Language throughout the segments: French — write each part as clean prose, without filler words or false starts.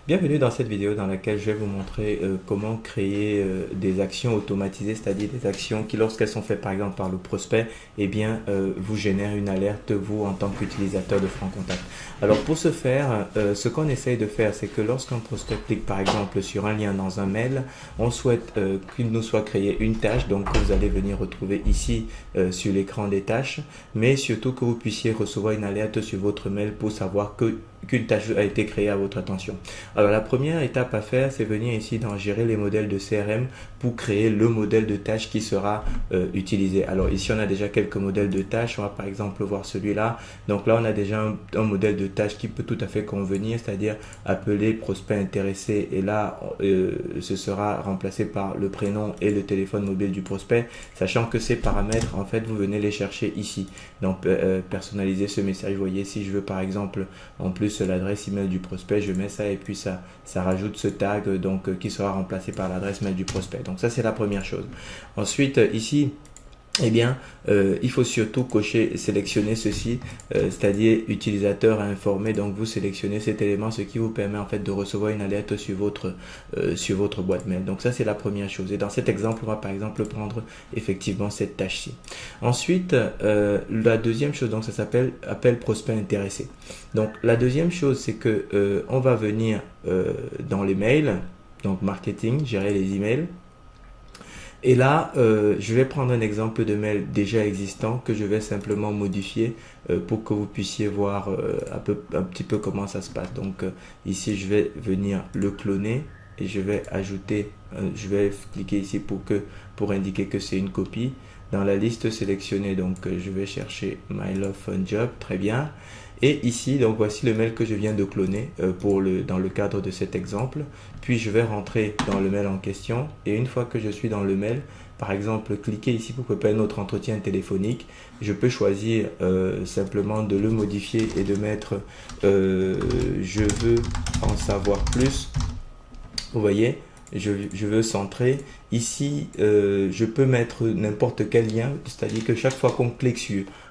Bienvenue dans cette vidéo dans laquelle je vais vous montrer comment créer des actions automatisées, c'est-à-dire des actions qui, lorsqu'elles sont faites par exemple par le prospect, eh bien, vous génèrent une alerte, vous, en tant qu'utilisateur de Franc Contact. Alors, pour ce faire, ce qu'on essaye de faire, c'est que lorsqu'un prospect clique par exemple sur un lien dans un mail, on souhaite qu'il nous soit créé une tâche, donc que vous allez venir retrouver ici sur l'écran des tâches, mais surtout que vous puissiez recevoir une alerte sur votre mail pour savoir qu'une tâche a été créée à votre attention. Alors la première étape à faire, c'est venir ici dans gérer les modèles de CRM pour créer le modèle de tâche qui sera utilisé. Alors ici on a déjà quelques modèles de tâches, on va par exemple voir celui-là. Donc là on a déjà un modèle de tâche qui peut tout à fait convenir, c'est-à-dire appeler prospect intéressé, et là ce sera remplacé par le prénom et le téléphone mobile du prospect, sachant que ces paramètres en fait vous venez les chercher ici. Donc personnaliser ce message, vous voyez, si je veux par exemple en plus l'adresse email du prospect, je mets ça et puis ça rajoute ce tag donc qui sera remplacé par l'adresse mail du prospect. Donc ça c'est la première chose. Ensuite ici, eh bien, il faut surtout sélectionner ceci, c'est-à-dire utilisateur à informer. Donc, vous sélectionnez cet élément, ce qui vous permet en fait de recevoir une alerte sur votre boîte mail. Donc, ça, c'est la première chose. Et dans cet exemple, on va par exemple prendre effectivement cette tâche-ci. Ensuite, la deuxième chose, donc ça s'appelle appel prospect intéressé. Donc, la deuxième chose, c'est que on va venir dans les mails, donc marketing, gérer les emails. Et là, je vais prendre un exemple de mail déjà existant que je vais simplement modifier pour que vous puissiez voir un petit peu comment ça se passe. Donc ici, je vais venir le cloner et je vais ajouter, je vais cliquer ici pour indiquer que c'est une copie. Dans la liste sélectionnée, donc je vais chercher My Love Fun Job, très bien. Et ici, donc voici le mail que je viens de cloner dans le cadre de cet exemple. Puis je vais rentrer dans le mail en question. Et une fois que je suis dans le mail, par exemple, cliquez ici pour préparer notre entretien téléphonique. Je peux choisir simplement de le modifier et de mettre je veux en savoir plus. Vous voyez, je veux centrer. Ici, je peux mettre n'importe quel lien, c'est-à-dire que chaque fois qu'on clique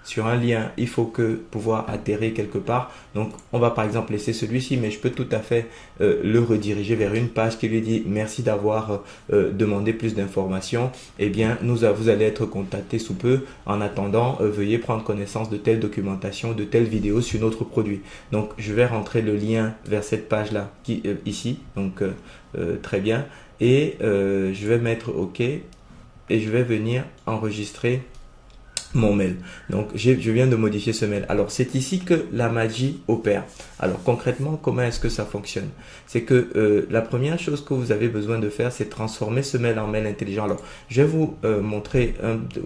sur un lien, il faut pouvoir atterrir quelque part. Donc, on va par exemple laisser celui-ci, mais je peux tout à fait le rediriger vers une page qui lui dit « Merci d'avoir demandé plus d'informations. Eh bien, vous allez être contacté sous peu. En attendant, veuillez prendre connaissance de telle documentation, de telle vidéo sur notre produit. » Donc, je vais rentrer le lien vers cette page-là ici. Donc, très bien. Et je vais mettre OK et je vais venir enregistrer mon mail. Donc je viens de modifier ce mail. Alors c'est ici que la magie opère. Alors concrètement, comment est-ce que ça fonctionne? C'est que la première chose que vous avez besoin de faire, c'est transformer ce mail en mail intelligent. Alors je vais vous montrer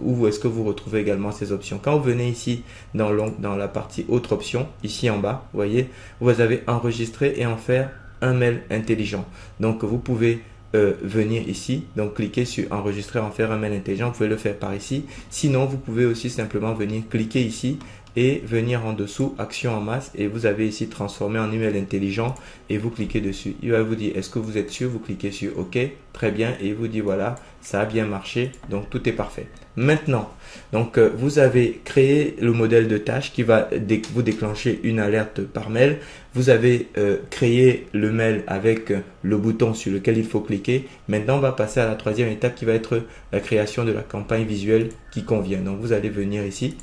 où est-ce que vous retrouvez également ces options. Quand vous venez ici dans la partie autre option, ici en bas, vous voyez, vous avez enregistré et en faire un mail intelligent. Donc vous pouvez venir ici, donc cliquez sur enregistrer, en faire un mail intelligent. Vous pouvez le faire par ici. Sinon, vous pouvez aussi simplement venir cliquer ici et venir en dessous action en masse, et vous avez ici transformer en email intelligent et vous cliquez dessus. Il va vous dire est-ce que vous êtes sûr, vous cliquez sur OK, très bien, et il vous dit voilà, ça a bien marché, donc tout est parfait. Maintenant, donc vous avez créé le modèle de tâche qui va vous déclencher une alerte par mail. Vous avez créé le mail avec le bouton sur lequel il faut cliquer. Maintenant, on va passer à la troisième étape qui va être la création de la campagne visuelle qui convient. Donc vous allez venir ici,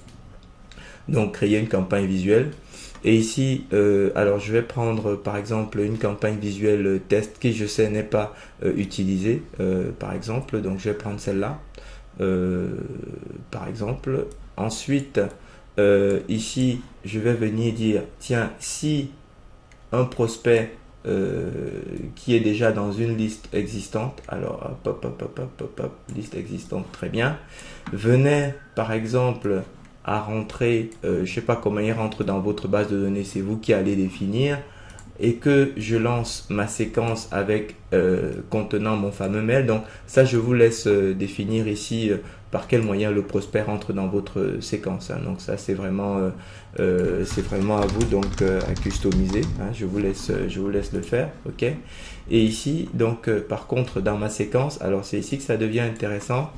donc créer une campagne visuelle. Et ici, alors je vais prendre par exemple une campagne visuelle test qui je sais n'est pas utilisée par exemple. Donc je vais prendre celle-là par exemple. Ensuite, ici, je vais venir dire tiens, si un prospect qui est déjà dans une liste existante, alors liste existante, très bien, venait par exemple à rentrer, je sais pas comment il rentre dans votre base de données, c'est vous qui allez définir, et que je lance ma séquence avec contenant mon fameux mail. Donc ça, je vous laisse définir ici par quel moyen le prospect rentre dans votre séquence, hein. Donc ça, c'est vraiment à vous donc à customiser, hein. Je vous laisse le faire, ok. Et ici donc par contre dans ma séquence, alors c'est ici que ça devient intéressant,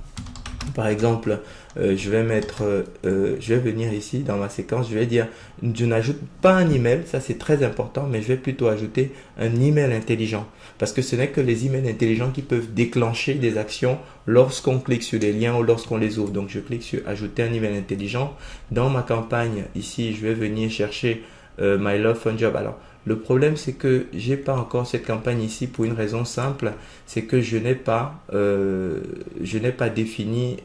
Par exemple, je vais venir ici dans ma séquence, je vais dire, je n'ajoute pas un email, ça c'est très important, mais je vais plutôt ajouter un email intelligent. Parce que ce n'est que les emails intelligents qui peuvent déclencher des actions lorsqu'on clique sur les liens ou lorsqu'on les ouvre. Donc je clique sur ajouter un email intelligent. Dans ma campagne, ici, je vais venir chercher My Love Fun Job. Alors, le problème, c'est que j'ai pas encore cette campagne ici pour une raison simple, c'est que je n'ai pas défini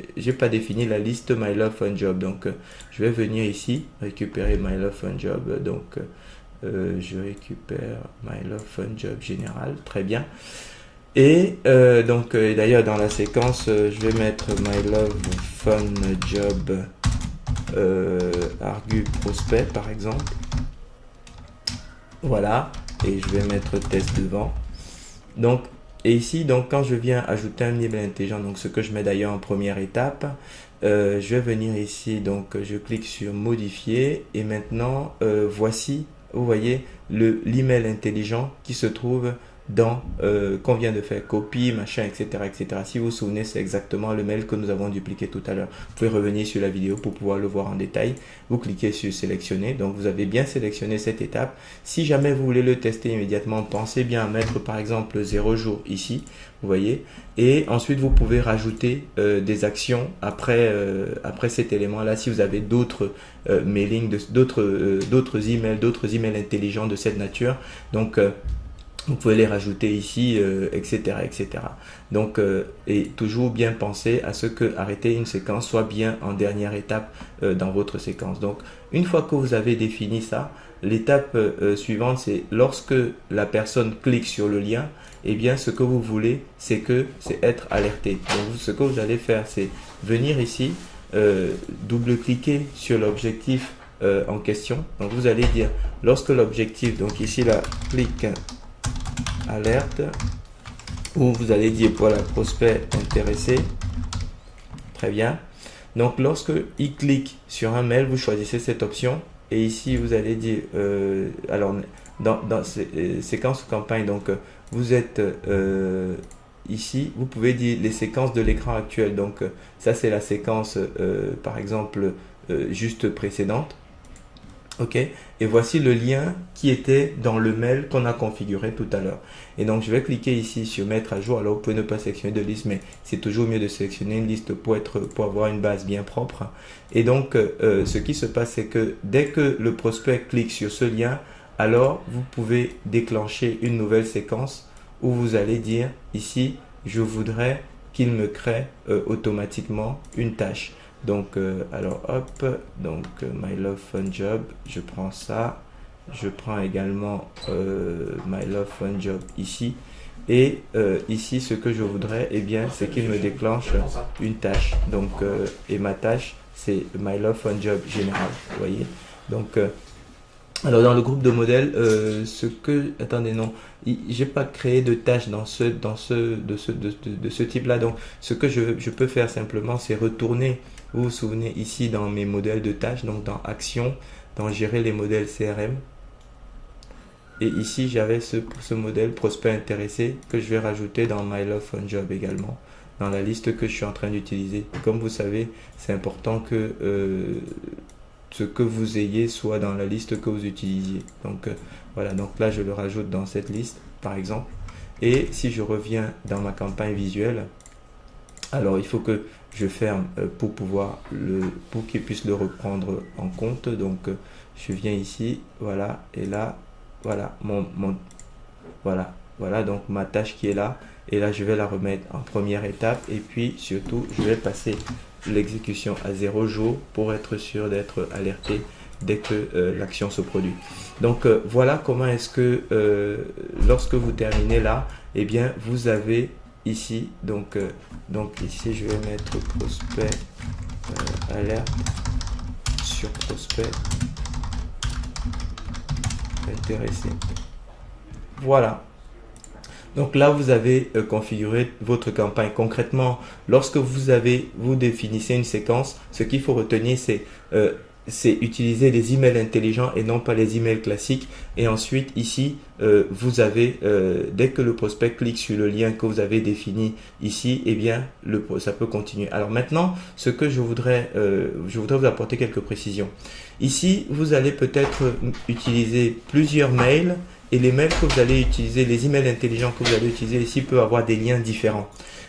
la liste My Love Fun Job. Donc, je vais venir ici récupérer My Love Fun Job. Donc, je récupère My Love Fun Job général, très bien. Et d'ailleurs dans la séquence, je vais mettre My Love Fun Job argu prospect par exemple. Voilà, et je vais mettre test devant. Donc, et ici, donc quand je viens ajouter un email intelligent, donc ce que je mets d'ailleurs en première étape, je vais venir ici, donc je clique sur modifier et maintenant voici, vous voyez, l'email intelligent qui se trouve dans qu'on vient de faire copie, machin, etc., etc. Si vous vous souvenez, c'est exactement le mail que nous avons dupliqué tout à l'heure. Vous pouvez revenir sur la vidéo pour pouvoir le voir en détail. Vous cliquez sur sélectionner. Donc, vous avez bien sélectionné cette étape. Si jamais vous voulez le tester immédiatement, pensez bien à mettre par exemple 0 jours ici. Vous voyez. Et ensuite, vous pouvez rajouter des actions après cet élément-là. Si vous avez d'autres mailings, d'autres emails intelligents de cette nature. Donc, vous pouvez les rajouter ici, etc., etc. Donc, et toujours bien penser à ce que arrêter une séquence soit bien en dernière étape dans votre séquence. Donc, une fois que vous avez défini ça, l'étape suivante, c'est lorsque la personne clique sur le lien, eh bien, ce que vous voulez, c'est être alerté. Donc, ce que vous allez faire, c'est venir ici, double-cliquer sur l'objectif en question. Donc, vous allez dire, lorsque l'objectif, donc ici, là, clique alerte, ou vous allez dire voilà prospect intéressé, très bien. Donc lorsque il clique sur un mail, vous choisissez cette option et ici vous allez dire alors dans séquences campagne, donc vous êtes ici, vous pouvez dire les séquences de l'écran actuel. Donc ça c'est la séquence par exemple juste précédente. Ok, et voici le lien qui était dans le mail qu'on a configuré tout à l'heure. Et donc je vais cliquer ici sur mettre à jour. Alors vous pouvez ne pas sélectionner de liste, mais c'est toujours mieux de sélectionner une liste pour avoir une base bien propre. Et donc ce qui se passe, c'est que dès que le prospect clique sur ce lien, alors vous pouvez déclencher une nouvelle séquence où vous allez dire ici, je voudrais qu'il me crée automatiquement une tâche. Donc, alors hop, donc My Love Fun Job, je prends ça, je prends également My Love Fun Job ici, et ici ce que je voudrais, eh bien, c'est qu'il me déclenche une tâche. Donc, et ma tâche, c'est My Love Fun Job général, vous voyez. Donc, alors dans le groupe de modèles, attendez, non, j'ai pas créé de tâche de ce type-là. Donc, ce que je peux faire simplement, c'est retourner. Vous vous souvenez ici dans mes modèles de tâches, donc dans Action, dans Gérer les modèles CRM. Et ici, j'avais ce modèle prospect intéressé que je vais rajouter dans My Love Fun Job également, dans la liste que je suis en train d'utiliser. Comme vous savez, c'est important que ce que vous ayez soit dans la liste que vous utilisiez. Donc voilà, donc là, je le rajoute dans cette liste, par exemple. Et si je reviens dans ma campagne visuelle, alors il faut que je ferme pour qu'il puisse le reprendre en compte. Donc je viens ici, voilà, et là, voilà, voilà donc ma tâche qui est là, et là je vais la remettre en première étape, et puis surtout je vais passer l'exécution à 0 jours pour être sûr d'être alerté dès que l'action se produit. Donc voilà comment est-ce que lorsque vous terminez là, eh bien vous avez ici, donc ici je vais mettre prospect alerte sur prospect intéressé. Voilà. Donc là, vous avez configuré votre campagne. Concrètement, lorsque vous définissez une séquence, ce qu'il faut retenir, c'est c'est utiliser les emails intelligents et non pas les emails classiques. Et ensuite, ici, vous avez, dès que le prospect clique sur le lien que vous avez défini ici, eh bien, ça peut continuer. Alors maintenant, ce que je voudrais vous apporter quelques précisions. Ici, vous allez peut-être utiliser plusieurs mails et les mails que vous allez utiliser, les emails intelligents que vous allez utiliser ici peuvent avoir des liens différents.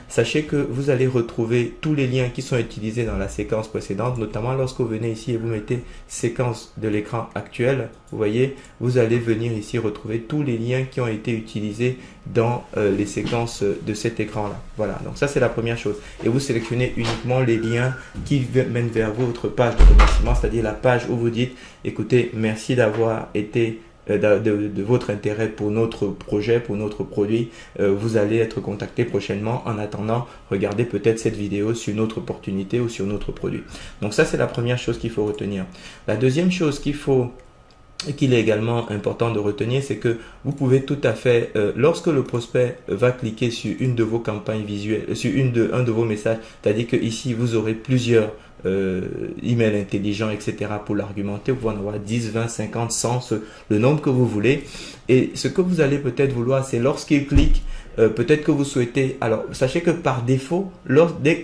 Sachez que vous allez retrouver tous les liens qui sont utilisés dans la séquence précédente, notamment lorsque vous venez ici et vous mettez séquence de l'écran actuel, vous voyez, vous allez venir ici retrouver tous les liens qui ont été utilisés dans les séquences de cet écran-là. Voilà, donc ça c'est la première chose. Et vous sélectionnez uniquement les liens qui mènent vers votre page de remerciement, c'est-à-dire la page où vous dites, écoutez, merci d'avoir été de votre intérêt pour notre projet, pour notre produit, vous allez être contacté prochainement. En attendant, regardez peut-être cette vidéo sur notre opportunité ou sur notre produit. Donc ça, c'est la première chose qu'il faut retenir. La deuxième chose qu'il est également important de retenir, c'est que vous pouvez tout à fait, lorsque le prospect va cliquer sur une de vos campagnes visuelles, sur un de vos messages, c'est-à-dire que ici vous aurez plusieurs emails intelligents, etc. pour l'argumenter. Vous pouvez en avoir 10, 20, 50, 100, le nombre que vous voulez. Et ce que vous allez peut-être vouloir, c'est lorsqu'il clique, peut-être que vous souhaitez, alors sachez que par défaut,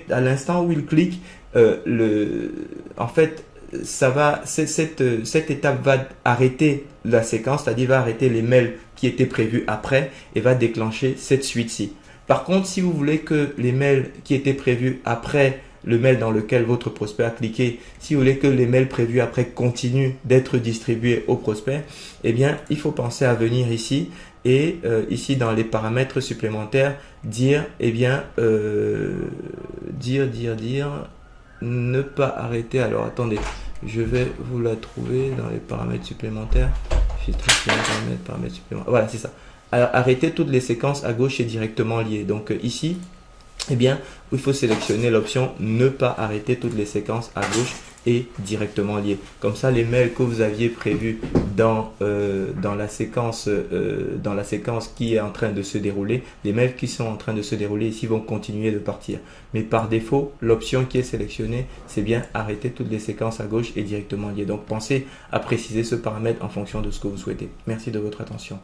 à l'instant où il clique, en fait, cette étape va arrêter la séquence, c'est-à-dire va arrêter les mails qui étaient prévus après et va déclencher cette suite-ci. Par contre, si vous voulez que les mails qui étaient prévus après le mail dans lequel votre prospect a cliqué, si vous voulez que les mails prévus après continuent d'être distribués au prospect, eh bien, il faut penser à venir ici et ici dans les paramètres supplémentaires, dire, eh bien, ne pas arrêter. Alors, attendez, je vais vous la trouver dans les paramètres supplémentaires. Filtrer paramètres supplémentaires. Voilà, c'est ça. Alors, arrêter toutes les séquences à gauche et directement liées. Donc, ici, eh bien, il faut sélectionner l'option ne pas arrêter toutes les séquences à gauche et directement liées. Comme ça, les mails que vous aviez prévus dans la séquence qui est en train de se dérouler, les mails qui sont en train de se dérouler ici vont continuer de partir. Mais par défaut, l'option qui est sélectionnée, c'est bien arrêter toutes les séquences à gauche et directement liées. Donc, pensez à préciser ce paramètre en fonction de ce que vous souhaitez. Merci de votre attention.